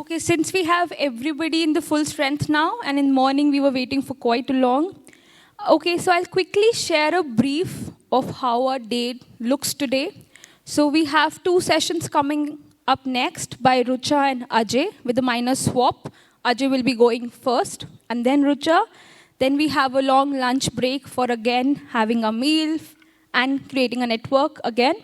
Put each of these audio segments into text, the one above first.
Okay, since we have everybody in the full strength now, and in the morning we were waiting for quite long. Okay, so I'll quickly share a brief of how our day looks today. So we have 2 sessions coming up next by Rucha and Ajay with a minor swap. Ajay will be going first, and then Rucha. Then we have a long lunch break for again having a meal and creating a network again.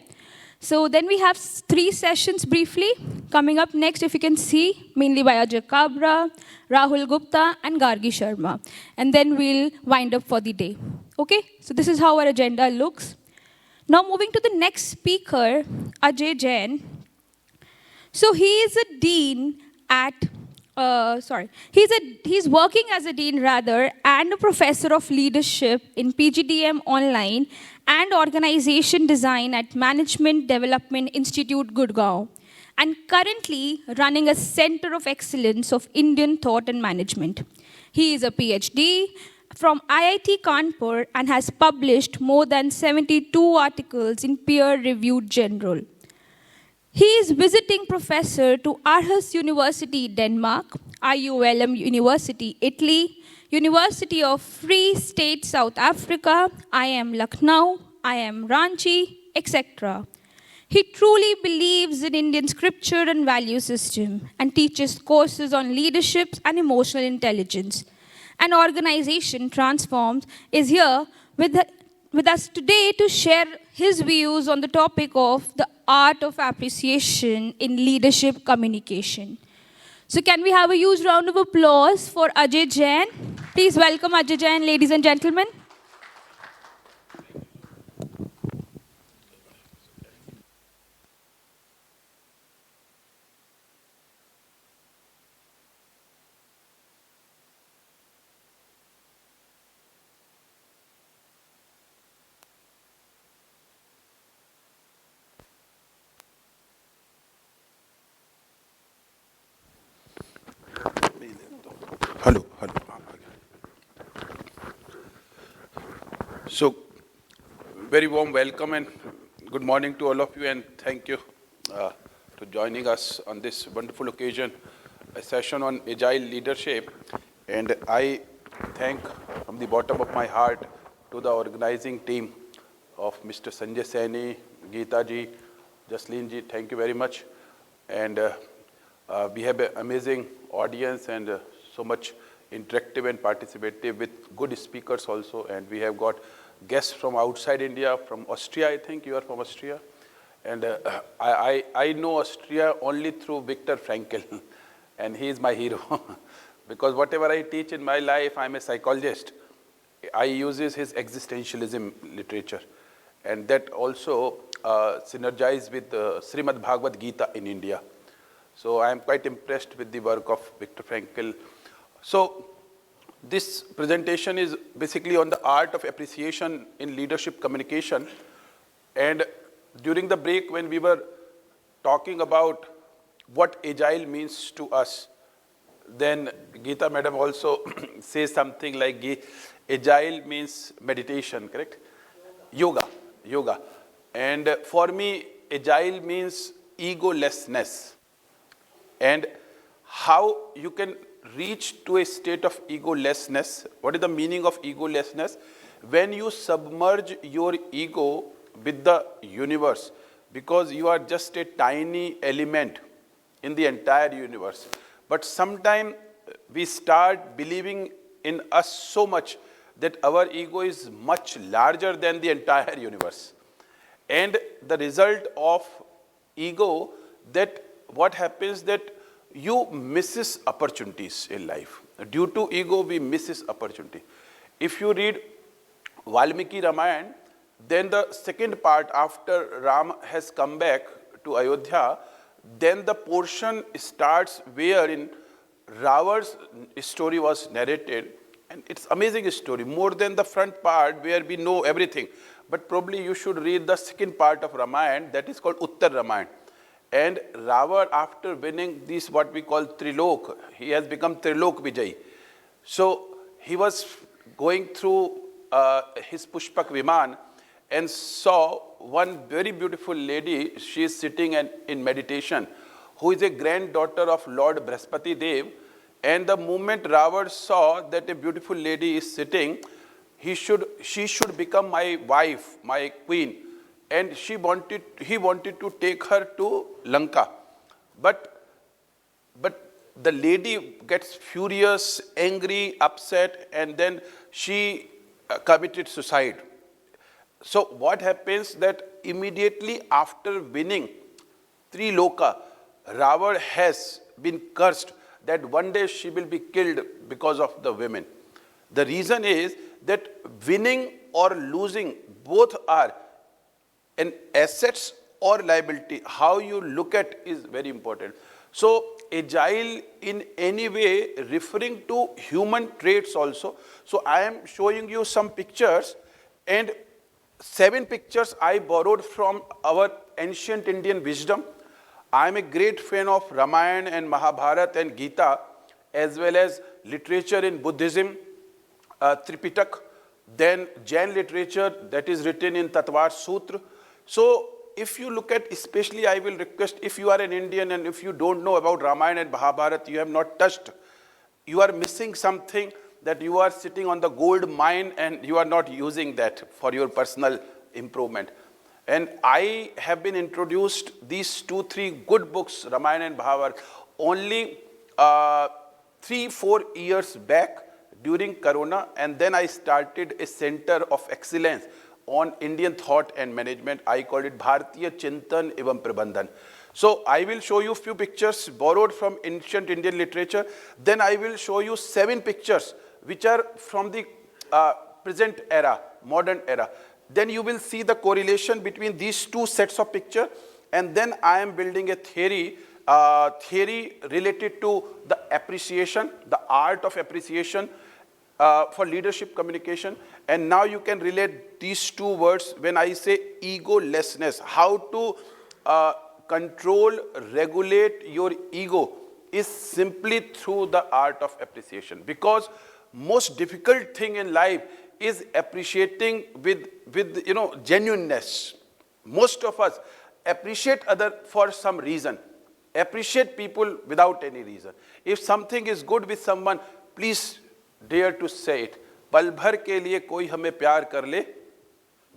So then we have 3 sessions briefly coming up next, if you can see, mainly by Ajay Kabra, Rahul Gupta, and Gargi Sharma. And then we'll wind up for the day. Okay, so this is how our agenda looks. Now moving to the next speaker, Ajay Jain. So he is a dean at, he's working as a dean rather, and a professor of leadership in PGDM Online and Organization Design at Management Development Institute, Gurgaon, and currently running a Center of Excellence of Indian Thought and Management. He is a PhD from IIT Kanpur and has published more than 72 articles in peer-reviewed journal. He is visiting professor to Aarhus University, Denmark, IULM University, Italy, University of Free State, South Africa, IIM Lucknow, IIM Ranchi, etc. He truly believes in Indian scripture and value system and teaches courses on leadership and emotional intelligence. An organization Transforms is here with us today to share his views on the topic of the art of appreciation in leadership communication. So can we have a huge round of applause for Ajay Jain? Please welcome Ajay Jain, ladies and gentlemen. Hello. So, very warm welcome and good morning to all of you, and thank you to joining us on this wonderful occasion, a session on Agile Leadership. And I thank from the bottom of my heart to the organizing team of Mr. Sanjay Saini, Geeta ji, Jasleen ji, thank you very much. And we have an amazing audience and so much interactive and participative with good speakers also. And we have got guests from outside India, from Austria, I think you are from Austria. And I know Austria only through Viktor Frankl, and he is my hero. Because whatever I teach in my life, I'm a psychologist. I uses his existentialism literature. And that also synergizes with Srimad Bhagavad Gita in India. So I am quite impressed with the work of Viktor Frankl. So this presentation is basically on the art of appreciation in leadership communication. And during the break, when we were talking about what Agile means to us, then Geeta madam also says something like Agile means meditation, correct? Yoga. And for me, Agile means egolessness. And how you can reach to a state of egolessness. What is the meaning of egolessness? When you submerge your ego with the universe, because you are just a tiny element in the entire universe. But sometimes we start believing in us so much that our ego is much larger than the entire universe. And the result of ego, that what happens that you misses opportunities in life. Due to ego, we misses opportunity. If you read Valmiki Ramayana, then the second part after Ram has come back to Ayodhya, then the portion starts wherein Rava's story was narrated. And it's amazing story, more than the front part where we know everything. But probably you should read the second part of Ramayana, that is called Uttar Ramayana. And Rava, after winning this what we call Trilok, he has become Trilok Vijay. So he was going through his Pushpak Viman and saw one very beautiful lady. She is sitting in meditation, who is a granddaughter of Lord Brihaspati Dev. And the moment Ravan saw that a beautiful lady is sitting, she should become my wife, my queen. And he wanted to take her to Lanka. But the lady gets furious, angry, upset, and then she committed suicide. So what happens that immediately after winning Triloka, Ravan has been cursed that one day she will be killed because of the women. The reason is that winning or losing both are an assets or liability. How you look at is very important. So agile in any way referring to human traits also. So I am showing you some pictures, and 7 pictures I borrowed from our ancient Indian wisdom. I am a great fan of Ramayana and Mahabharata and Gita, as well as literature in Buddhism, Tripitak, then Jain literature that is written in Tatvar Sutra. So if you look at, especially I will request, if you are an Indian and if you don't know about Ramayana and Mahabharata, you have not touched, you are missing something, that you are sitting on the gold mine and you are not using that for your personal improvement. And I have been introduced these 2-3 good books, Ramayana and Mahabharata, only 3-4 years back during Corona, and then I started a center of excellence on Indian thought and management. I called it Bharatiya Chintan Evam Prabandhan. So I will show you a few pictures borrowed from ancient Indian literature. Then I will show you 7 pictures which are from the present era, modern era. Then you will see the correlation between these 2 sets of pictures. And then I am building a theory related to the appreciation, the art of appreciation for leadership communication. And now you can relate these 2 words when I say egolessness. How to control, regulate your ego is simply through the art of appreciation. Because most difficult thing in life is appreciating with genuineness. Most of us appreciate other for some reason. Appreciate people without any reason. If something is good with someone, please dare to say it. पल भर के लिए कोई हमें प्यार कर ले,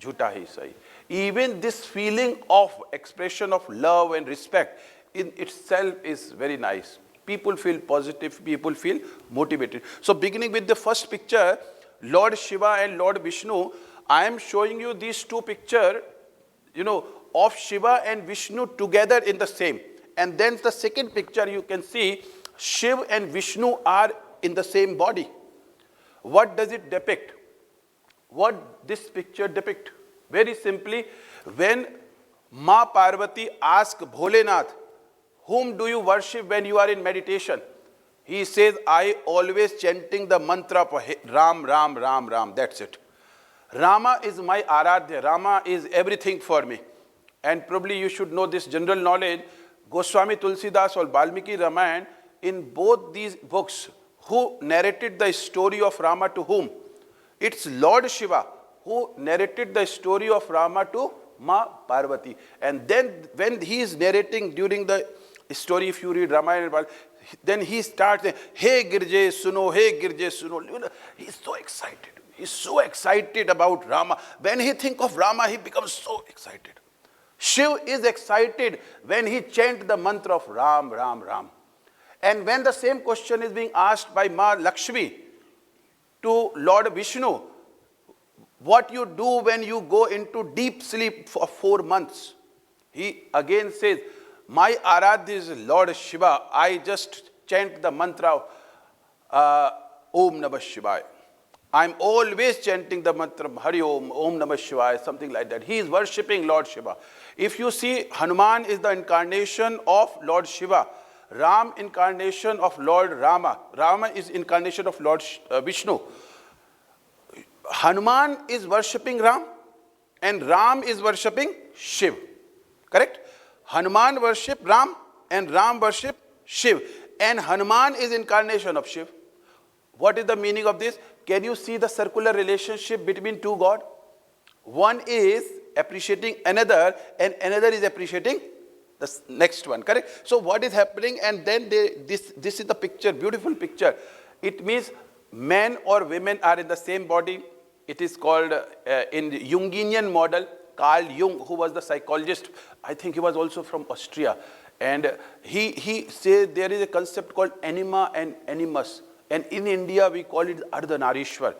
झूठा ही सही. Even this feeling of expression of love and respect in itself is very nice. People feel positive, people feel motivated. So beginning with the first picture, Lord Shiva and Lord Vishnu, I am showing you these 2 pictures, of Shiva and Vishnu together in the same. And then the second picture you can see, Shiva and Vishnu are in the same body. What does it depict? What this picture depict? Very simply, when Ma Parvati asked Bholenath, whom do you worship when you are in meditation? He says, I always chanting the mantra of Ram, Ram, Ram, Ram. That's it. Rama is my Aradhya. Rama is everything for me. And probably you should know this general knowledge. Goswami Tulsidas or Valmiki Ramayana, in both these books, who narrated the story of Rama to whom? It's Lord Shiva who narrated the story of Rama to Ma Parvati. And then when he is narrating during the story, if you read Ramayana, then he starts saying, Hey Girje Suno, Hey Girje Suno. He's so excited. He's so excited about Rama. When he thinks of Rama, he becomes so excited. Shiv is excited when he chants the mantra of Ram, Ram, Ram. And when the same question is being asked by Ma Lakshmi to Lord Vishnu, what you do when you go into deep sleep for 4 months? He again says, my Aradhya is Lord Shiva. I just chant the mantra of Om Namah Shivaya. I'm always chanting the mantra Hari Om, Om Namah Shivaya, something like that. He is worshipping Lord Shiva. If you see, Hanuman is the incarnation of Lord Shiva. Ram, incarnation of Lord Rama. Rama is incarnation of Lord Vishnu. Hanuman is worshipping Ram and Ram is worshipping Shiv. Correct? Hanuman worship Ram and Ram worship Shiv. And Hanuman is incarnation of Shiv. What is the meaning of this? Can you see the circular relationship between 2 gods? One is appreciating another and another is appreciating next one, correct? So what is happening? And then this is the picture, beautiful picture. It means men or women are in the same body. It is called, in the Jungian model, Carl Jung, who was the psychologist, I think he was also from Austria. And he said there is a concept called anima and animus. And in India, we call it Ardhanarishwar.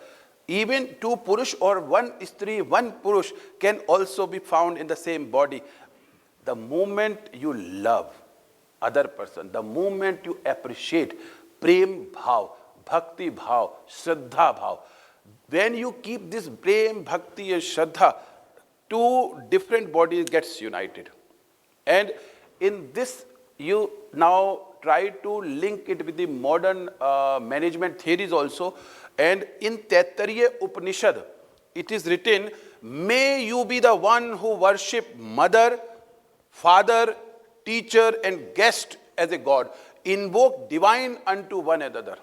Even two Purush or one Stri, one Purush can also be found in the same body. The moment you love other person, the moment you appreciate prem bhav, bhakti bhav, shraddha bhav, when you keep this prem, bhakti and shraddha, two different bodies gets united. And in this, you now try to link it with the modern management theories also. And in Taittiriya Upanishad, it is written, may you be the one who worship mother, father, teacher, and guest as a god. Invoke divine unto one another.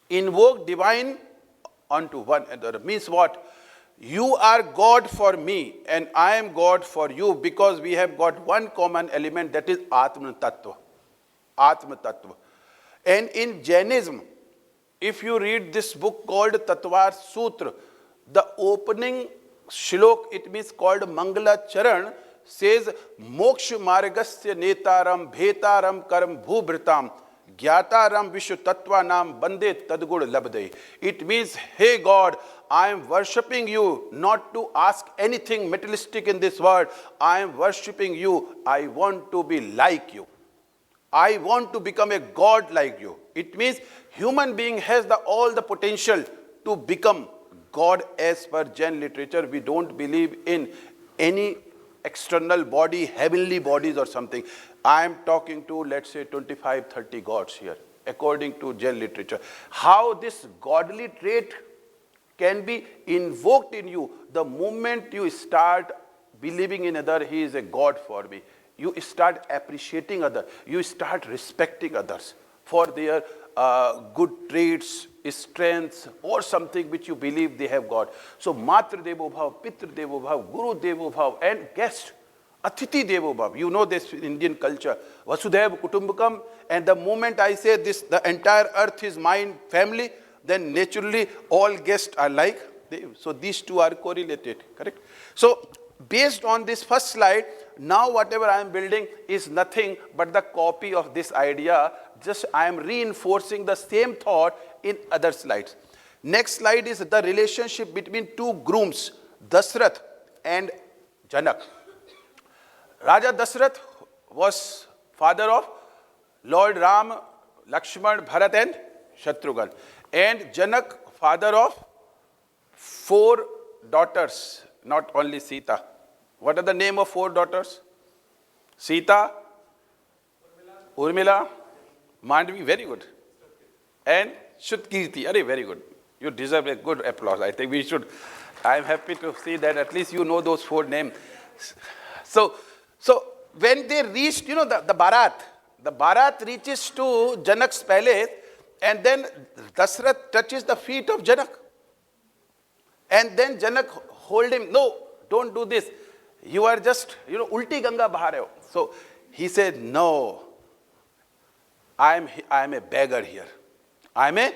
Invoke divine unto one another. Means what? You are God for me, and I am God for you, because we have got one common element, that is Atma Tattva. Atma Tattva. And in Jainism, if you read this book called Tattvar Sutra, the opening shlok, it means called Mangala Charan, says, Moksha Margasya Netaram Bhetaram Karam Bhubhritam Gyataram Vishwa Tattva Nam Bande Tadgud Labde. It means, hey God, I am worshipping you not to ask anything materialistic in this world. I am worshipping you. I want to be like you. I want to become a God like you. It means human being has all the potential to become God as per Jain literature. We don't believe in any external body, heavenly bodies or something. I am talking to, let's say, 25, 30 gods here, according to Jain literature. How this godly trait can be invoked in you the moment you start believing in other, he is a God for me. You start appreciating others. You start respecting others for their good traits, strengths, or something which you believe they have got. So, Matra Devo Bhav, Pitra Devo Bhav, Guru Devo Bhav, and guest, Atiti Devo Bhav. You know this in Indian culture. Vasudhaiva Kutumbakam. And the moment I say this, the entire earth is mine, family, then naturally all guests are like Dev. So, these two are correlated, correct? So, based on this first slide, now whatever I am building is nothing but the copy of this idea. Just I am reinforcing the same thought in other slides. Next slide is the relationship between two grooms, Dasrath and Janak. Raja Dasrath was father of Lord Ram, Lakshman, Bharat and Shatrughan. And Janak, father of 4 daughters, not only Sita. What are the name of 4 daughters? Sita, Urmila, Mandvi, very good. And Shutkirti, very good. You deserve a good applause. I think we should. I am happy to see that at least you know those 4 names. So when they reached, the Bharat reaches to Janak's palace, and then Dasrath touches the feet of Janak. And then Janak hold him, no, don't do this. You are just, ulti Ganga baha rahe ho. So he said, no, I am a beggar here. I am a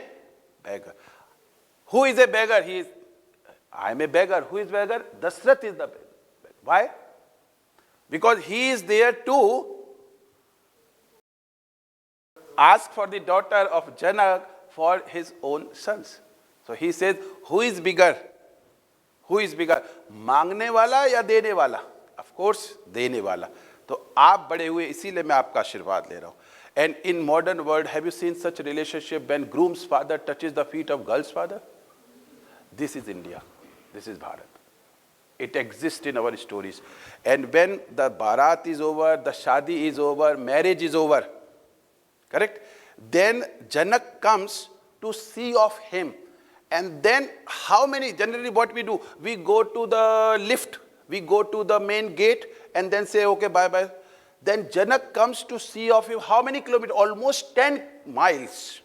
beggar. Who is a beggar? I am a beggar. Who is beggar? Dasrath is the beggar. Why? Because he is there to ask for the daughter of Janak for his own sons. So he says, who is bigger? Who is bigger? मांगने वाला या देने वाला? Of course, देने वाला. तो आप बड़े हुए, इसीलिए मैं आपका आशीर्वाद ले रहा हूँ. And in modern world, have you seen such a relationship when groom's father touches the feet of girl's father? This is India. This is Bharat. It exists in our stories. And when the Bharat is over, the Shadi is over, marriage is over, correct? Then Janak comes to see of him. And then generally what we do, we go to the lift, we go to the main gate and then say, okay, bye-bye. Then Janak comes to see of him how many kilometers? Almost 10 miles.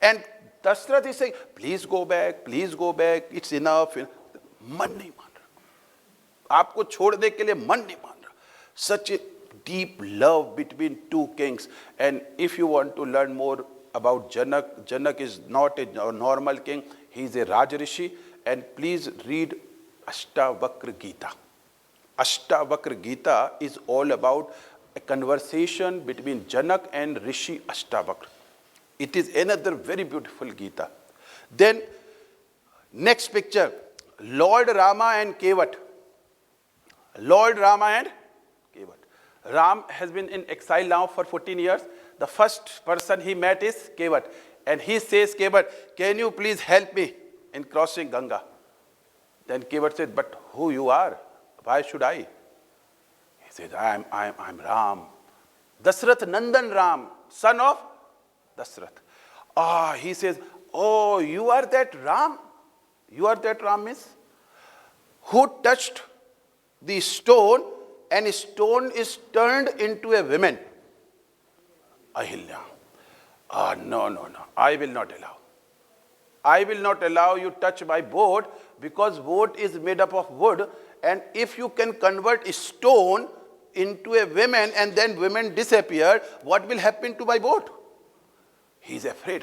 And Dasrath is saying, please go back, it's enough. मन नहीं मान रहा, आपको छोड़ने के लिए मन नहीं मान रहा. Such a deep love between two kings. And if you want to learn more about Janak, Janak is not a normal king, he is a Rajrishi. And please read Ashtavakra Gita. Ashtavakra Gita is all about a conversation between Janak and Rishi Ashtavakra. It is another very beautiful Gita. Then, next picture, Lord Rama and Kevat. Lord Rama and Kevat. Ram has been in exile now for 14 years. The first person he met is Kevat. And he says, Kevat, can you please help me in crossing Ganga? Then Kevat said, but who you are? Why should I? He says, I'm Ram. Dasrath Nandan Ram, son of Dasrath. He says, oh, you are that Ram? You are that Ram means? Who touched the stone and stone is turned into a woman? Ahilya. No. I will not allow. I will not allow you touch my boat because boat is made up of wood. And if you can convert a stone into a woman and then women disappear, what will happen to my boat? He is afraid.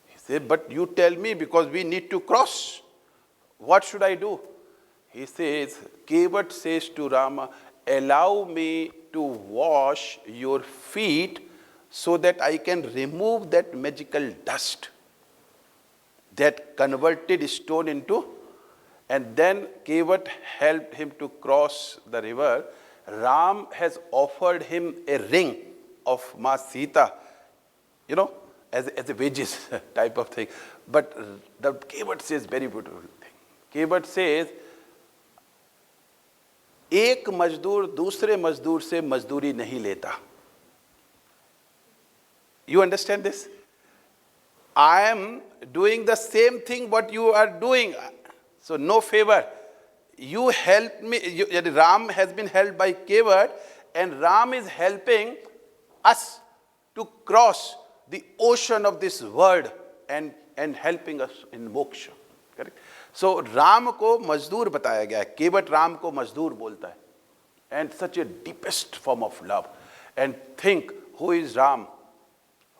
He said, but you tell me because we need to cross. What should I do? He says, Kevat says to Rama, allow me to wash your feet so that I can remove that magical dust that converted stone into. And then Kevat helped him to cross the river. Ram has offered him a ring of Ma Sita, as a wages type of thing. But the Kevat says very beautiful thing. Kevat says, एक मजदूर दूसरे मजदूर से मजदूरी नहीं लेता. You understand this? I am doing the same thing what you are doing. So no favor. You help me. Ram has been helped by Kevat, and Ram is helping us to cross the ocean of this world and helping us in moksha. Correct? So Ram को मजदूर बताया गया है. Kevat Ram को मजदूर बोलता है. And such a deepest form of love. And think, who is Ram?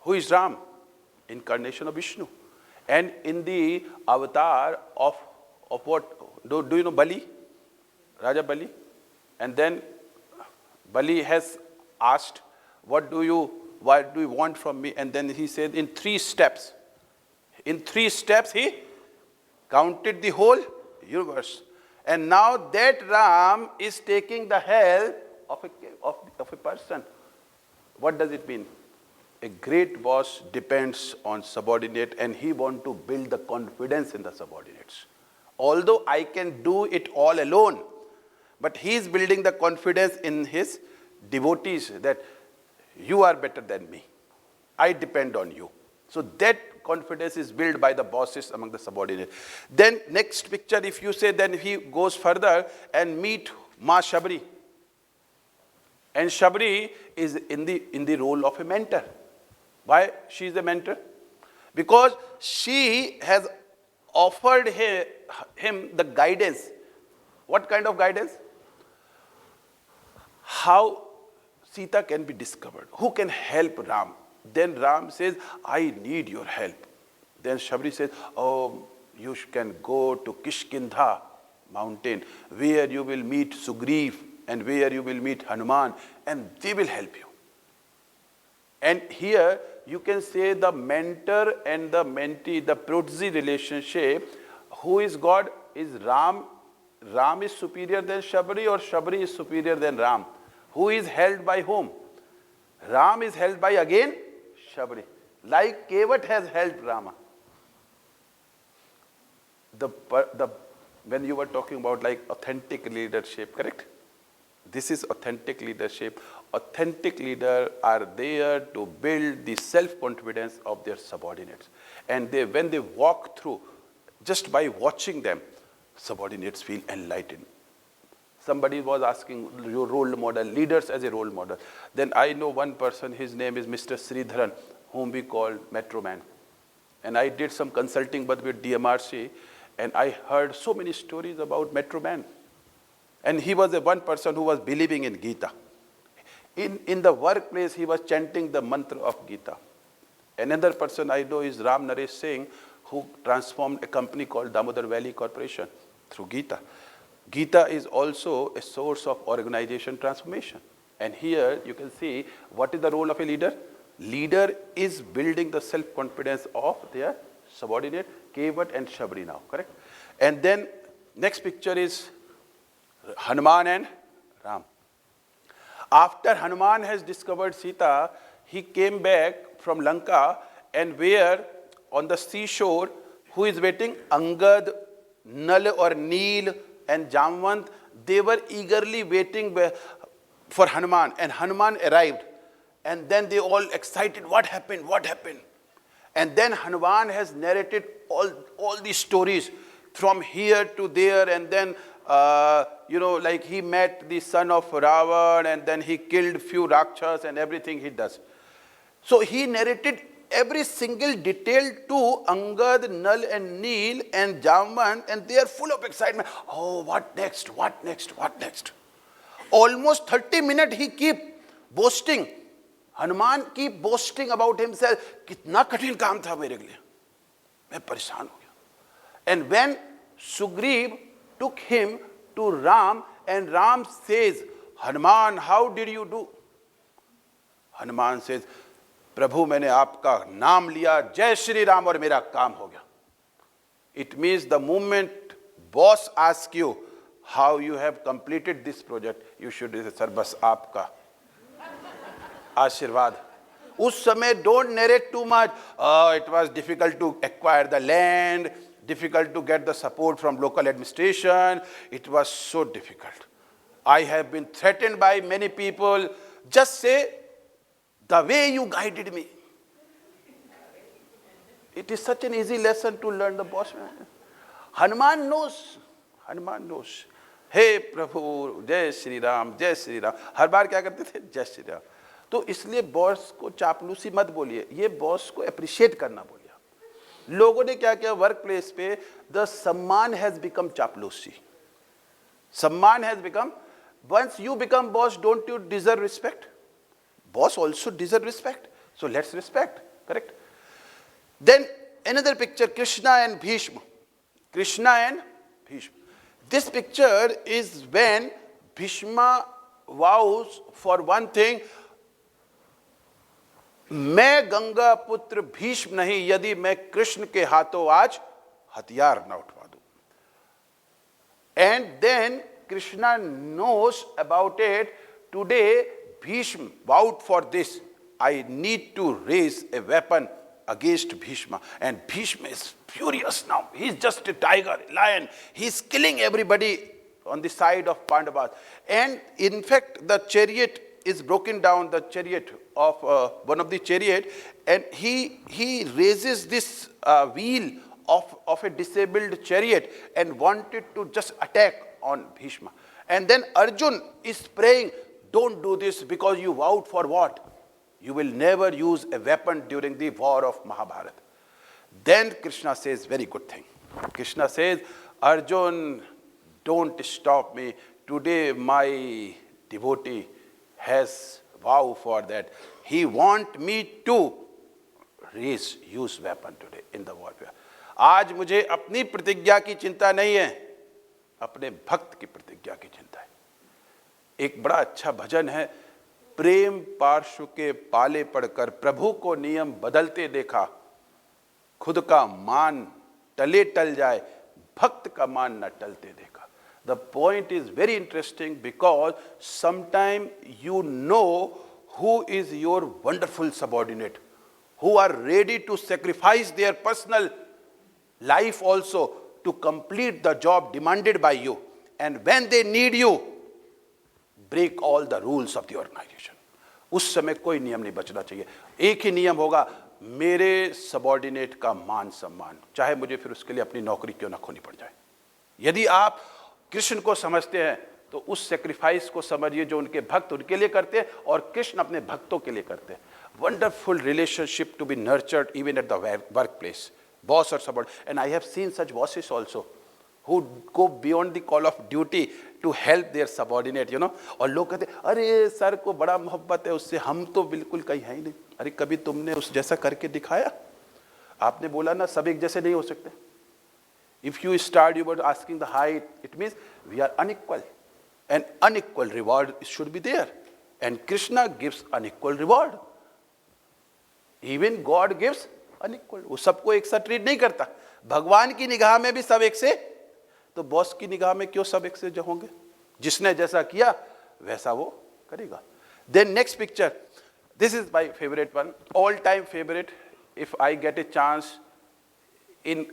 Who is Ram? Incarnation of Vishnu. And in the avatar of what? Do you know Bali? Raja Bali? And then Bali has asked, what do you want from me? And then he said, in 3 steps. In 3 steps, he counted the whole universe. And now that Ram is taking the help of a person. What does it mean? A great boss depends on subordinate, and he wants to build the confidence in the subordinates. Although I can do it all alone, but he is building the confidence in his devotees that you are better than me. I depend on you. So that confidence is built by the bosses among the subordinates. Then next picture, if you say, then he goes further and meet Ma Shabri. And Shabri is in the role of a mentor. Why she is a mentor? Because she has offered him the guidance. What kind of guidance? How Sita can be discovered. Who can help Ram? Then Ram says, I need your help. Then Shabri says, oh, you can go to Kishkindha mountain, where you will meet Sugriv and where you will meet Hanuman, and they will help you. And here you can say the mentor and the mentee, the protege relationship. Who is God? Is Ram? Ram is superior than Shabri, or Shabri is superior than Ram? Who is held by whom? Ram is held by again Shabri. Like Kevat has helped Rama. When you were talking about like authentic leadership, correct? This is authentic leadership. Authentic leaders are there to build the self-confidence of their subordinates. And when they walk through, just by watching them, subordinates feel enlightened. Somebody was asking your role model, leaders as a role model. Then I know one person, his name is Mr. Sridharan, whom we call Metro Man. And I did some consulting but with DMRC, and I heard so many stories about Metro Man. And he was the one person who was believing in Gita. In the workplace, he was chanting the mantra of Gita. Another person I know is Ram Naresh Singh, who transformed a company called Damodar Valley Corporation through Gita. Gita is also a source of organization transformation. And here you can see what is the role of a leader. Leader is building the self-confidence of their subordinate, Kevat and Shabri now, correct? And then next picture is Hanuman and Ram. After Hanuman has discovered Sita, he came back from Lanka, and where on the seashore, who is waiting? Angad, Nal or Neel and Jamwant, they were eagerly waiting for Hanuman, and Hanuman arrived. And then they all excited, what happened, what happened? And then Hanuman has narrated all these stories from here to there, and then, like he met the son of Ravan, and then he killed few Rakshas and everything he does. So he narrated every single detail to Angad, Nal and Neel and Jamvan, and they are full of excitement. Oh, what next, what next, what next? Almost 30 minutes he keep boasting. Hanuman keep boasting about himself. Kitna kathin kaam tha mere liye. Main pareshan ho gaya. And when Sugriv took him to Ram, and Ram says, Hanuman, how did you do? Hanuman says, Prabhu, मैंने आपका नाम लिया, जय श्री राम, और मेरा काम हो गया. It means the moment boss asks you how you have completed this project, you should say, sir, बस आपका आशीर्वाद. उस समय don't narrate too much. It was difficult to acquire the land, difficult to get the support from local administration. It was so difficult. I have been threatened by many people. Just say, the way you guided me. It is such an easy lesson to learn the boss. Hanuman knows. Hanuman knows. Hey Prabhu, Jai Shri Ram, Jai Shri Ram. हर बार क्या करते थे? Jai Shri Ram. तो इसलिए boss को चापलूसी मत बोलिए, ये बॉस को अप्रिशिएट करना बोलिए. लोगों ने क्या किया वर्क प्लेस पे? द सम्मान हैज बिकम चापलूसी. सम्मान has become, once you become boss, don't you deserve respect? Boss also deserve respect. So let's respect, correct? Then another picture, Krishna and Bhishma. Krishna and Bhishma. This picture is when Bhishma vows for one thing, मैं गंगा पुत्र भीष्म नहीं यदि मैं कृष्ण के हाथों आज हथियार न उठवा दूं. And then Krishna knows about it. Today Bhishma vowed for this. I need to raise a weapon against Bhishma. And Bhishma is furious now. He's just a tiger, lion. He's killing everybody on the side of Pandavas. And in fact, the chariot is broken down, the chariot of one of the chariot, and he raises this wheel of a disabled chariot and wanted to just attack on Bhishma. And then Arjun is praying, don't do this because you vowed for what? You will never use a weapon during the war of Mahabharata. Then Krishna says, very good thing. Krishna says, Arjun, don't stop me. Today my devotee has vowed for that. He want me to use weapon today in the warfare. आज मुझे अपनी प्रतिज्ञा की चिंता नहीं है, अपने भक्त की प्रतिज्ञा की चिंता है. एक बड़ा अच्छा भजन है, प्रेम पार्श्व के पाले पड़कर प्रभु को नियम बदलते देखा, खुद का मान टले टल जाए, भक्त का मान न टलते देखा. The point is very interesting because sometimes you know who is your wonderful subordinate, who are ready to sacrifice their personal life also to complete the job demanded by you. And when they need you, break all the rules of the organization. उस समय कोई नियम नहीं बचना चाहिए. एक ही नियम होगा, मेरे सबॉर्डिनेट का मान सम्मान, चाहे मुझे फिर उसके लिए अपनी नौकरी क्यों ना खोनी पड़ जाए. यदि आप कृष्ण को समझते हैं तो उस सेक्रीफाइस को समझिए जो उनके भक्त उनके लिए करते हैं और कृष्ण अपने भक्तों के लिए करते हैं. Wonderful relationship to be nurtured even at the work place, boss or subordinate. And I have seen such bosses also. who go beyond the call of duty to help their subordinate, और लोग कहते अरे sir को बड़ा मोहब्बत है उससे, हम तो बिल्कुल कहीं है ही नहीं. अरे कभी तुमने उस जैसा करके दिखाया? आपने बोला ना सब एक जैसे नहीं हो सकते. If you start, you were asking the height, it means we are unequal. An unequal reward should be there. And Krishna gives unequal reward. Even God gives unequal. वो सबको एक सा ट्रीट नहीं करता. भगवान की निगाह में भी सब एक से, तो बॉस की निगाह में क्यों सब एक से जो होंगे? जिसने जैसा किया वैसा वो करेगा. Then next picture. This is my favorite one, all-time favorite. If I get a chance,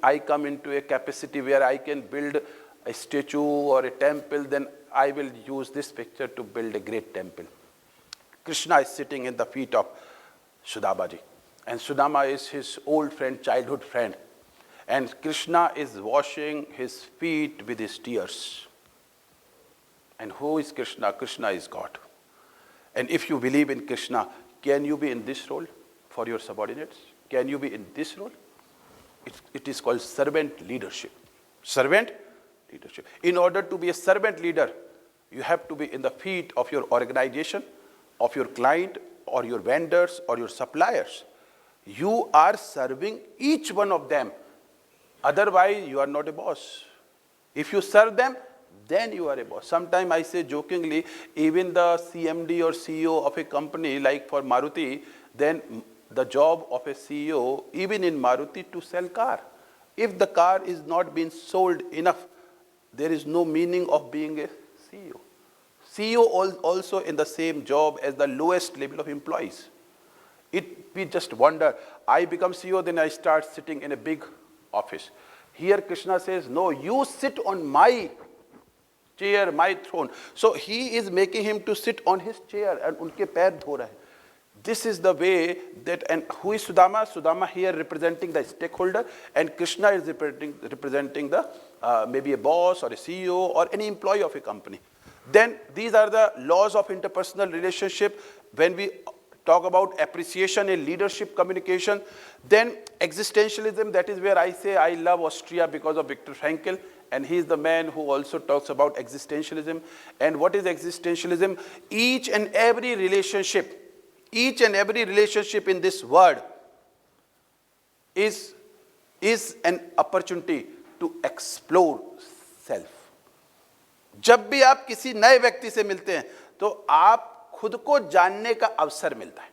I come into a capacity where I can build a statue or a temple, then I will use this picture to build a great temple. Krishna is sitting in the feet of Sudamaji. And Sudama is his old friend, childhood friend. And Krishna is washing his feet with his tears. And who is Krishna? Krishna is God. And if you believe in Krishna, can you be in this role for your subordinates? Can you be in this role? It is called servant leadership. Servant leadership. In order to be a servant leader, you have to be in the feet of your organization, of your client, or your vendors, or your suppliers. You are serving each one of them. Otherwise, you are not a boss. If you serve them, then you are a boss. Sometimes I say jokingly, even the CMD or CEO of a company, like for Maruti, then the job of a CEO, even in Maruti, to sell car. If the car is not being sold enough, there is no meaning of being a CEO. CEO also in the same job as the lowest level of employees. We just wonder, I become CEO, then I start sitting in a big office. Here Krishna says, no, you sit on my chair, my throne. So he is making him to sit on his chair and unke pair dho rahe. This is the way that, and who is Sudama? Sudama here representing the stakeholder, and Krishna is representing the maybe a boss or a CEO or any employee of a company. Then these are the laws of interpersonal relationship. When we talk about appreciation in leadership communication, then existentialism, that is where I say I love Austria because of Viktor Frankl, and he is the man who also talks about existentialism. And what is existentialism? Each and every relationship in this world is an opportunity to explore self. जब भी आप किसी नए व्यक्ति से मिलते हैं तो आप खुद को जानने का अवसर मिलता है.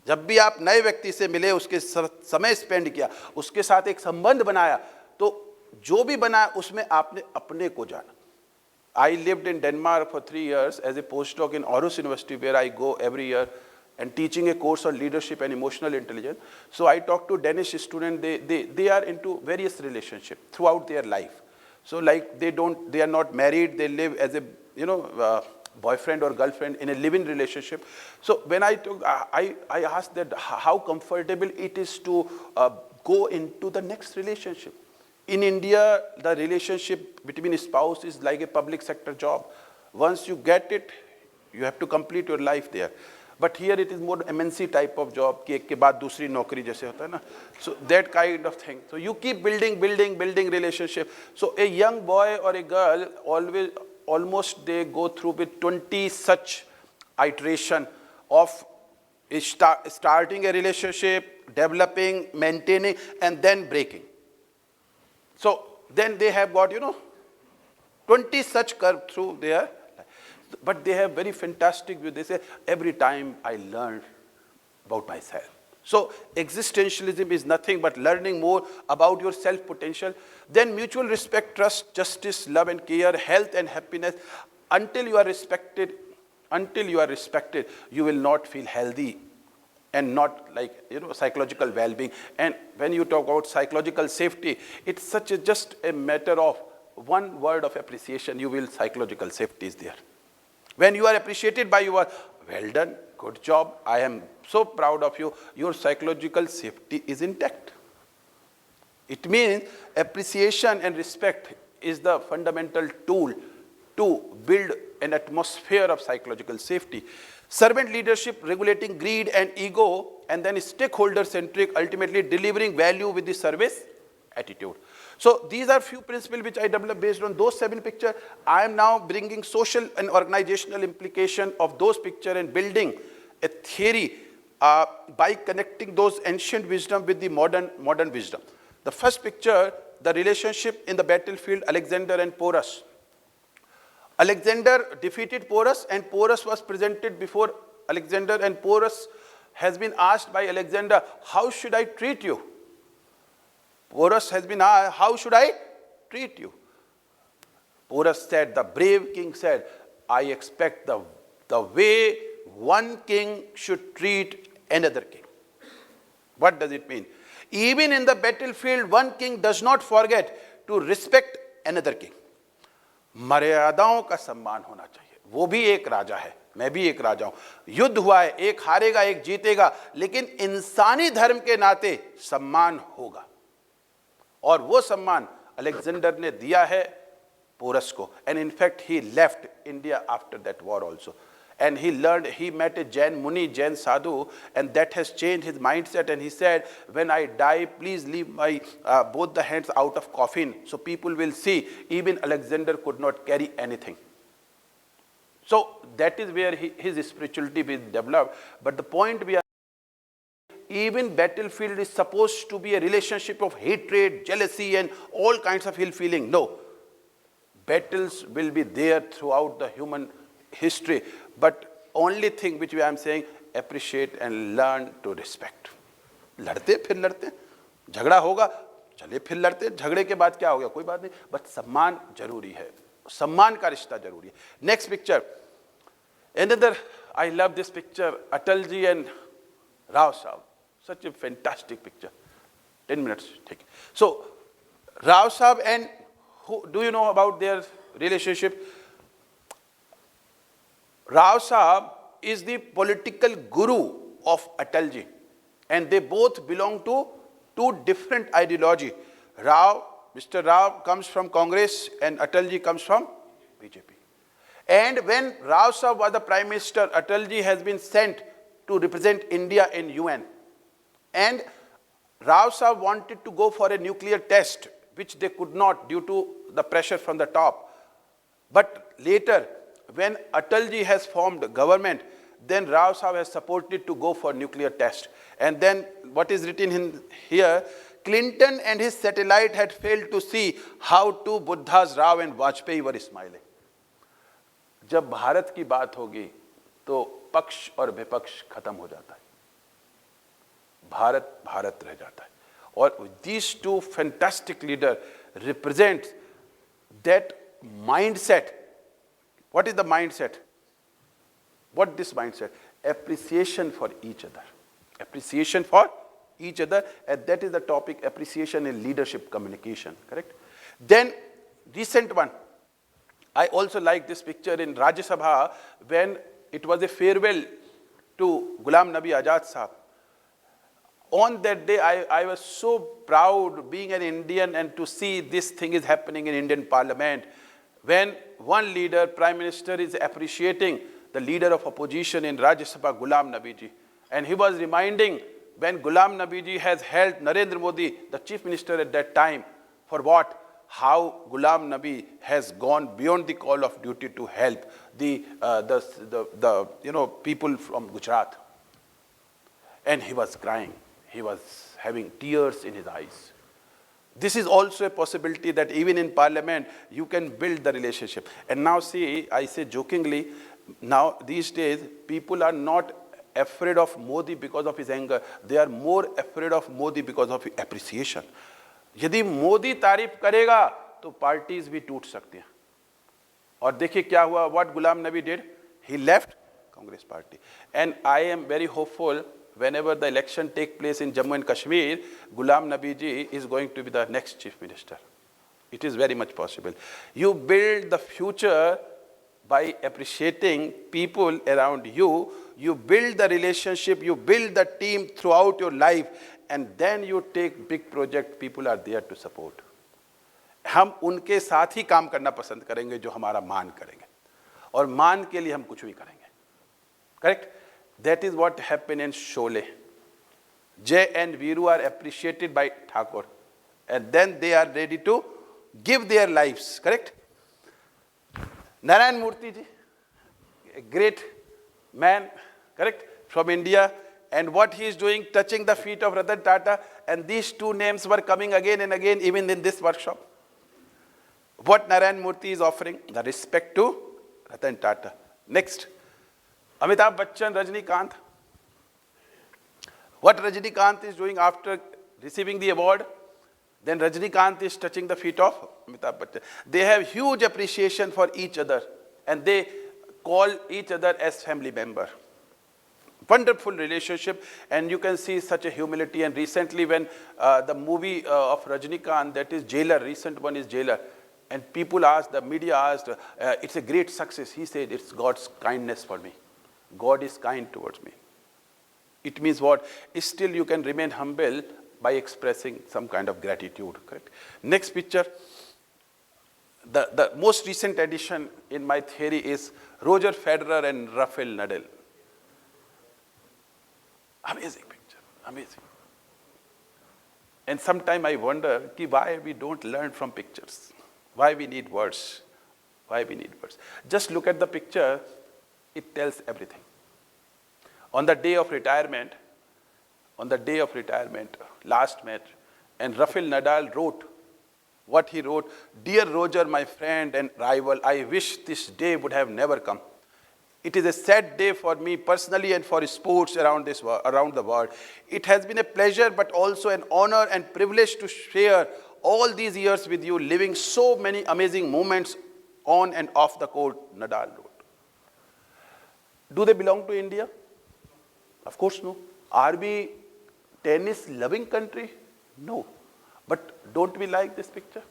जब भी आप नए व्यक्ति से मिले, उसके समय स्पेंड किया, उसके साथ एक संबंध बनाया, तो जो भी बना उसमें आपने अपने को जाना. I lived in Denmark for 3 years as a postdoc in Aarhus University, where I go every year and teaching a course on leadership and emotional intelligence. So I talk to Danish students, they are into various relationships throughout their life. So like they are not married, they live as a boyfriend or girlfriend in a living relationship. So when I asked that how comfortable it is to go into the next relationship. In India, the relationship between a spouse is like a public sector job. Once you get it, you have to complete your life there. But here it is more MNC type of job, कि एक के बाद दूसरी नौकरी जैसे होता है ना. So that kind of thing. So you keep building relationship. So a young boy or a girl almost they go through with 20 such iteration of starting a relationship, developing, maintaining, and then breaking. So then they have got 20 such curve through their. But they have very fantastic view. They say, every time I learn about myself. So existentialism is nothing but learning more about your self-potential. Then mutual respect, trust, justice, love and care, health and happiness. Until you are respected, you will not feel healthy and not like psychological well-being. And when you talk about psychological safety, it's just a matter of one word of appreciation. You will psychological safety is there. When you are appreciated by your, well done, good job, I am so proud of you, your psychological safety is intact. It means appreciation and respect is the fundamental tool to build an atmosphere of psychological safety. Servant leadership regulating greed and ego, and then stakeholder-centric, ultimately delivering value with the service attitude. So these are few principles which I developed based on those 7 pictures. I am now bringing social and organizational implication of those pictures and building a theory by connecting those ancient wisdom with the modern wisdom. The first picture, the relationship in the battlefield, Alexander and Porus. Alexander defeated Porus, and Porus was presented before Alexander, and Porus has been asked by Alexander, how should I treat you? Porus has been asked, how should I treat you? Porus said, the brave king said, I expect the way one king should treat another king. What does it mean? Even in the battlefield, one king does not forget to respect another king. मर्यादाओं का सम्मान होना चाहिए. वो भी एक राजा है, मैं भी एक राजा हूं. युद्ध हुआ है, एक हारेगा एक जीतेगा, लेकिन इंसानी धर्म के नाते सम्मान होगा. और वो सम्मान अलेक्जेंडर ने दिया है पोरस को. And in fact he left India after that war also. And he learned, he met a Jain Muni, Jain Sadhu, and that has changed his mindset. And he said, when I die, please leave my both the hands out of coffin, so people will see even Alexander could not carry anything. So that is where his spirituality will develop. But the point we are, even battlefield is supposed to be a relationship of hatred, jealousy, and all kinds of ill feeling. No. Battles will be there throughout the human history. But only thing which I am saying, appreciate and learn to respect. लड़ते फिर लड़ते, झगड़ा होगा, चले फिर लड़ते, झगड़े के बाद क्या हो गया, कोई बात नहीं, बट सम्मान जरूरी है, सम्मान का रिश्ता जरूरी है. Next picture, another, I love this picture, Atal ji and Rao Sahab, such a fantastic picture. 10 minutes, take it. So, Rao Sahab and who, do you know about their relationship? Rao Sahab is the political guru of Atal ji, and they both belong to two different ideology. Mr. Rao comes from Congress and Atal ji comes from BJP. And when Rao Sahab was the Prime Minister, Atal ji has been sent to represent India in UN. And Rao Sahab wanted to go for a nuclear test, which they could not due to the pressure from the top. But later, when Atal ji has formed government, then Rao Sahab has supported to go for nuclear test. And then what is written in here, Clinton and his satellite had failed to see how two Buddhas, Rao and Vajpayee, were smiling. जब भारत की बात होगी तो पक्ष और विपक्ष खत्म हो जाता है, भारत भारत रह जाता है. और these two fantastic leaders represent that mindset. What is the mindset? What this mindset? Appreciation for each other. Appreciation for each other, and that is the topic, appreciation in leadership communication, correct? Then, recent one, I also like this picture in Rajya Sabha when it was a farewell to Ghulam Nabi Azad Sahab. On that day, I was so proud being an Indian and to see this thing is happening in Indian Parliament. When one leader, Prime Minister, is appreciating the leader of opposition in Rajya Sabha, Ghulam Nabi ji. And he was reminding when Ghulam Nabi ji has held Narendra Modi, the Chief Minister at that time, for what? How Ghulam Nabi has gone beyond the call of duty to help the people from Gujarat. And he was crying. He was having tears in his eyes. This is also a possibility that even in Parliament, you can build the relationship. And now see, I say jokingly, now these days, people are not afraid of Modi because of his anger. They are more afraid of Modi because of appreciation. यदि मोदी तारीफ करेगा तो parties भी टूट सकती हैं. और देखिए क्या हुआ, what Ghulam Nabi did, he left Congress party. And I am very hopeful whenever the election take place in Jammu and Kashmir, Ghulam Nabi ji is going to be the next chief minister. It is very much possible. You build the future by appreciating people around you. You build the relationship, you build the team throughout your life, and then you take big project, people are there to support. हम उनके साथ ही काम करना पसंद करेंगे जो हमारा मान करेंगे, और मान के लिए हम कुछ भी करेंगे. Correct? That is what happened in Sholay. Jay and Veeru are appreciated by Thakur, And then they are ready to give their lives, correct? Narayan Murthy ji, a great man, correct, from India, and what he is doing, touching the feet of Ratan Tata, and these two names were coming again and again, even in this workshop. What Narayan Murthy is offering? The respect to Ratan Tata. Next, Amitabh Bachchan, Rajnikant. What Rajnikant is doing after receiving the award? Then Rajnikant is touching the feet of Amitabh Bachchan. They have huge appreciation for each other, and they call each other as family member. Wonderful relationship, and you can see such a humility. And recently when the movie of Rajnikant, that is Jailer, recent one is Jailer, and people asked, the media asked, it's a great success. He said, it's God's kindness for me. God is kind towards me. It means what? Still you can remain humble by expressing some kind of gratitude, correct? Next picture. The most recent addition in my theory is Roger Federer and Rafael Nadal. Amazing picture, amazing. And sometimes I wonder why we don't learn from pictures. Why we need words? Why we need words? Just look at the picture, it tells everything. On the day of retirement, last match, and Rafael Nadal wrote what he wrote: "Dear Roger, my friend and rival, I wish this day would have never come. It is a sad day for me personally and for sports around the world. It has been a pleasure but also an honor and privilege to share all these years with you, living so many amazing moments on and off the court," Nadal wrote. Do they belong to India? Of course no. Are we tennis-loving country? No. But don't we like this picture?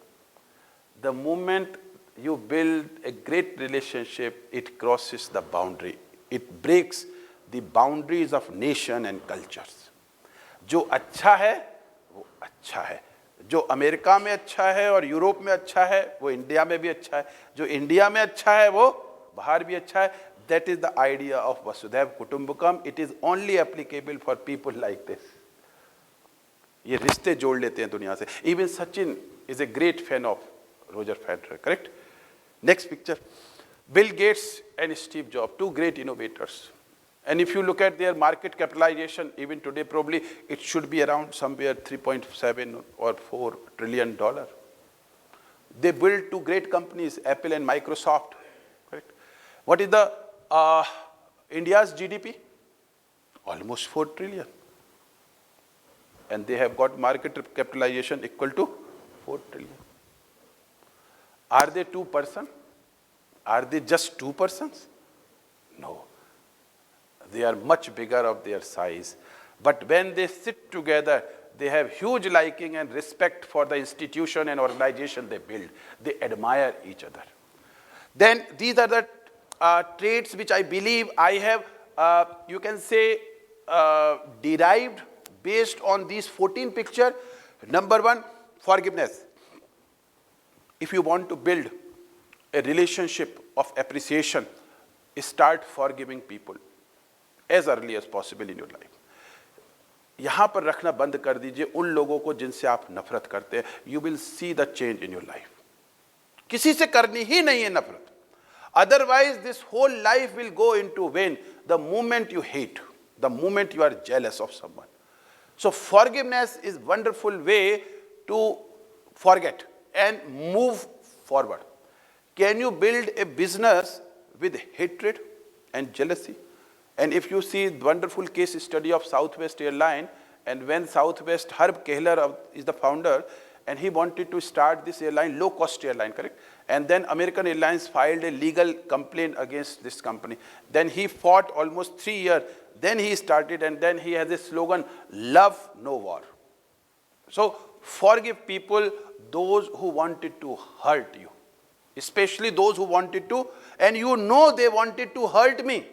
The moment you build a great relationship, it crosses the boundary. It breaks the boundaries of nation and cultures. जो अच्छा है, वो अच्छा है. जो America में अच्छा है और यूरोप में अच्छा है, वो इंडिया में भी अच्छा है. जो इंडिया में अच्छा है, वो बाहर भी अच्छा है. That is the idea of Vasudhaiv Kutumbakam. It is only applicable for people like this. ये रिश्ते जोड़ लेते हैं दुनिया से. Even Sachin is a great fan of Roger Federer, correct? Next picture. Bill Gates and Steve Jobs, two great innovators. And if you look at their market capitalization, even today probably it should be around somewhere 3.7 or 4 trillion dollar. They built two great companies, Apple and Microsoft, correct? What is the India's GDP? Almost 4 trillion. And they have got market capitalization equal to 4 trillion. Are they two persons? Are they just two persons? No. They are much bigger of their size. But when they sit together, they have huge liking and respect for the institution and organization they build. They admire each other. Then these are the traits which I believe I have, you can say, derived based on these 14 pictures. Number one, forgiveness. If you want to build a relationship of appreciation, start forgiving people as early as possible in your life. यहाँ पर रखना बंद कर दीजिए उन लोगों को जिनसे आप नफरत करते हैं. You will see the change in your life. किसी से करनी ही नहीं है नफरत. Otherwise, this whole life will go into vain the moment you hate, the moment you are jealous of someone. So forgiveness is wonderful way to forget and move forward. Can you build a business with hatred and jealousy? And if you see the wonderful case study of Southwest Airline, and when Southwest, Herb Kehler is the founder, and he wanted to start this airline, low-cost airline, correct? And then American Airlines filed a legal complaint against this company. Then he fought almost 3 years. Then he started, and then he has a slogan, love, no war. So forgive people, those who wanted to hurt you, especially those who wanted to, and you know they wanted to hurt me.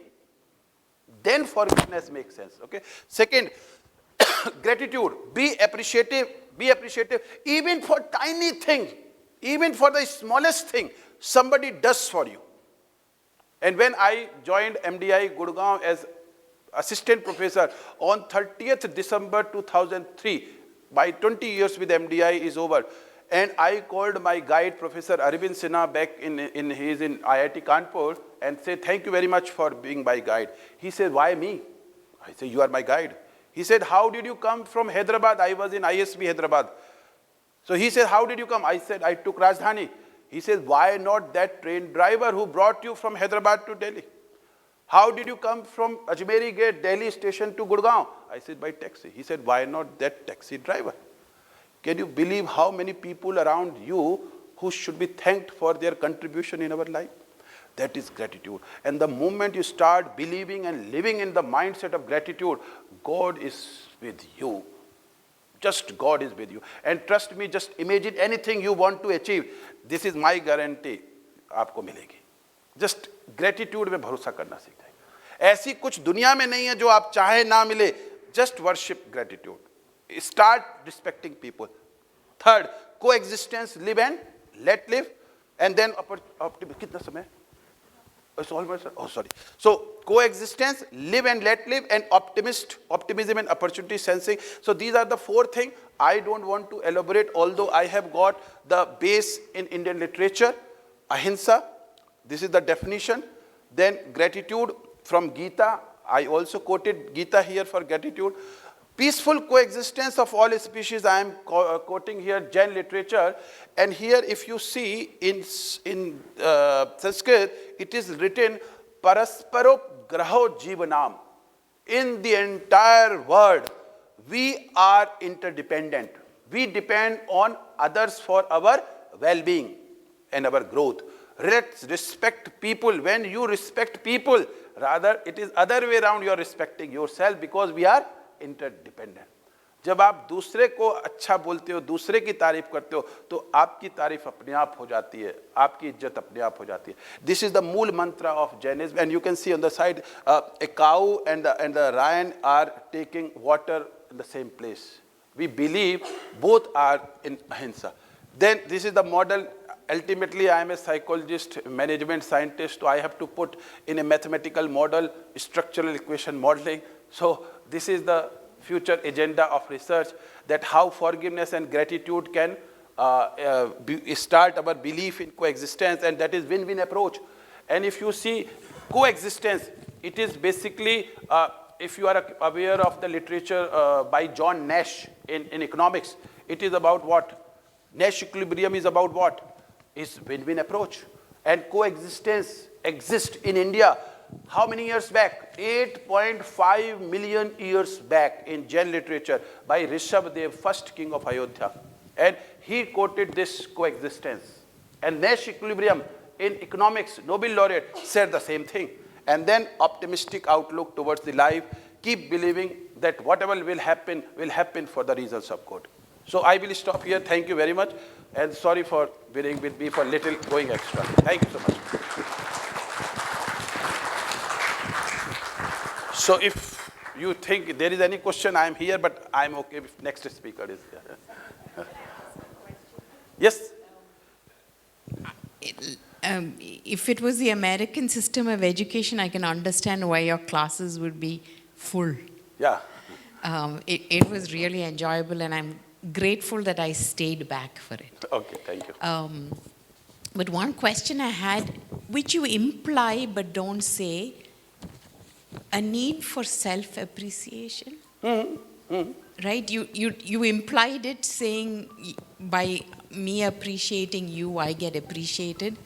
Then forgiveness makes sense, okay? Second, gratitude. Be appreciative, even for tiny things, even for the smallest thing, somebody does for you. And when I joined MDI Gurgaon as assistant professor on 30th December 2003, My 20 years with MDI is over. And I called my guide, Professor Arvind Sinha, back he's in IIT Kanpur, and said, thank you very much for being my guide. He said, why me? I said, you are my guide. He said, how did you come from Hyderabad? I was in ISB Hyderabad. So he said, how did you come? I said, I took Rajdhani. He said, why not that train driver who brought you from Hyderabad to Delhi? How did you come from Ajmeri Gate, Delhi station to Gurgaon? I said, by taxi. He said, why not that taxi driver? Can you believe how many people around you who should be thanked for their contribution in our life? That is gratitude. And the moment you start believing and living in the mindset of gratitude, God is with you. Just God is with you. And trust me, just imagine anything you want to achieve. This is my guarantee. आपको मिलेगी. Just gratitude में भरोसा करना सीख जाए. ऐसी कुछ दुनिया में नहीं है जो आप चाहे ना मिले. Just worship gratitude. Start respecting people. Third, coexistence, live and let live. And then, कितना समय? It's almost, oh sorry. So, coexistence, live and let live, and optimism and opportunity sensing. So these are the four things. I don't want to elaborate, although I have got the base in Indian literature. Ahimsa, this is the definition. Then gratitude from Gita. I also quoted Gita here for gratitude. Peaceful coexistence of all species, I am quoting here Jain literature. And here if you see in Sanskrit, it is written, Parasparo Graho Jivanam. In the entire world, we are interdependent. We depend on others for our well-being and our growth. Let's respect people. When you respect people, rather it is other way around, you are respecting yourself, because we are interdependent. जब आप दूसरे को अच्छा बोलते हो, दूसरे की तारीफ करते हो, तो आपकी तारीफ अपने आप हो जाती है, आपकी इज्जत अपने आप हो जाती है. This is the मूल mantra of Jainism, and you can see on the side a cow and the lion are taking water in the same place. We believe both are in ahimsa. Then this is the model. Ultimately, I am a psychologist, management scientist, so I have to put in a mathematical model, structural equation modeling. So this is the future agenda of research, that how forgiveness and gratitude can start our belief in coexistence, and that is win-win approach. And if you see coexistence, it is basically, if you are aware of the literature by John Nash in economics, it is about what? Nash equilibrium is about what? Is win-win approach. And coexistence exists in India. How many years back? 8.5 million years back in Jain literature by Rishabhdev, first king of Ayodhya. And he quoted this coexistence. And Nash equilibrium in economics, Nobel laureate, said the same thing. And then optimistic outlook towards the life. Keep believing that whatever will happen for the reasons of God. So I will stop here. Thank you very much. And sorry for bearing with me for little going extra. Thank you so much. So if you think there is any question, I am here, but I am okay if next speaker is there. Yes? If it was the American system of education, I can understand why your classes would be full. Yeah. It was really enjoyable, and I'm grateful that I stayed back for it. Okay, thank you. But one question I had, which you imply but don't say, a need for self-appreciation. Right? You implied it, saying by me appreciating you, I get appreciated.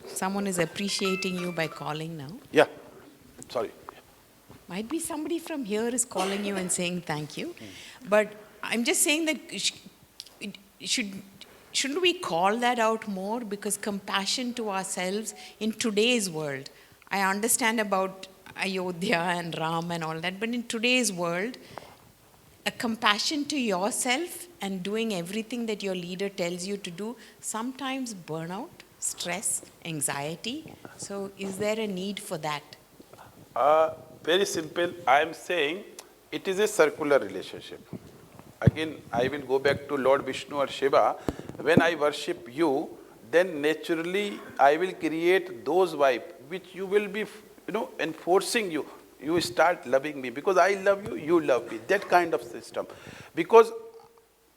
Someone is appreciating you by calling now. Yeah. Sorry. Might be somebody from here is calling you and saying thank you. But I'm just saying that shouldn't we call that out more? Because compassion to ourselves in today's world, I understand about Ayodhya and Ram and all that, but in today's world, a compassion to yourself and doing everything that your leader tells you to do, sometimes burnout, stress, anxiety. So is there a need for that? Very simple. I am saying it is a circular relationship. Again, I will go back to Lord Vishnu or Shiva. When I worship you, then naturally I will create those vibes which you will be, enforcing you. You start loving me. Because I love you, you love me. That kind of system. Because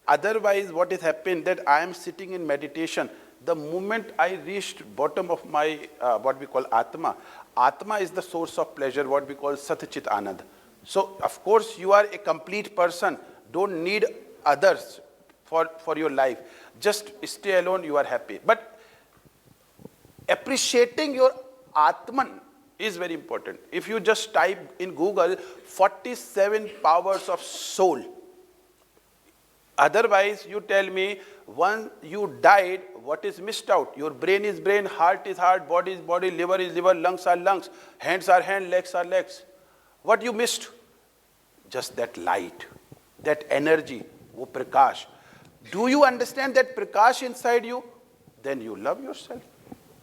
otherwise, what is happening that I am sitting in meditation. The moment I reached bottom of my, what we call Atma, Atma is the source of pleasure, what we call Sat Chit Anand. So, of course, you are a complete person. Don't need others for your life. Just stay alone, you are happy. But appreciating your Atman is very important. If you just type in Google 47 powers of soul, otherwise you tell me once you died, what is missed out? Your brain is brain, heart is heart, body is body, liver is liver, lungs are lungs, hands are hands, legs are legs. What you missed? Just that light, that energy, wo prakash. Do you understand that prakash inside you? Then you love yourself.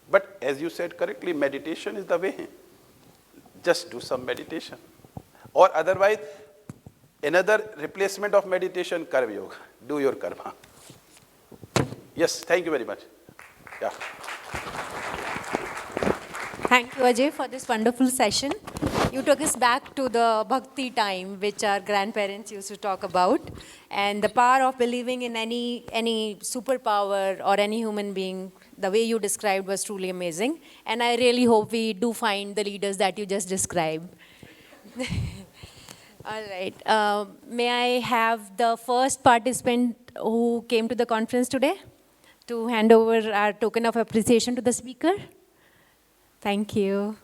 But as you said correctly, meditation is the way. Just do some meditation. Or otherwise, another replacement of meditation, karma yoga. Do your karma. Yes, thank you very much. Yeah. Thank you, Ajay, for this wonderful session. You took us back to the bhakti time, which our grandparents used to talk about, and the power of believing in any superpower or any human being. The way you described was truly amazing, and I really hope we do find the leaders that you just described. All right. May I have the first participant who came to the conference today to hand over our token of appreciation to the speaker? Thank you.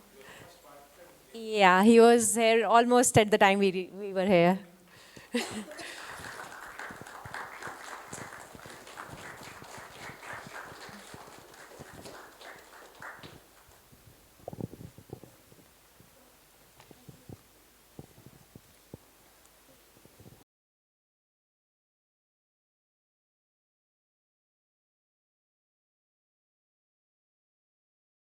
Yeah, he was here almost at the time we were here.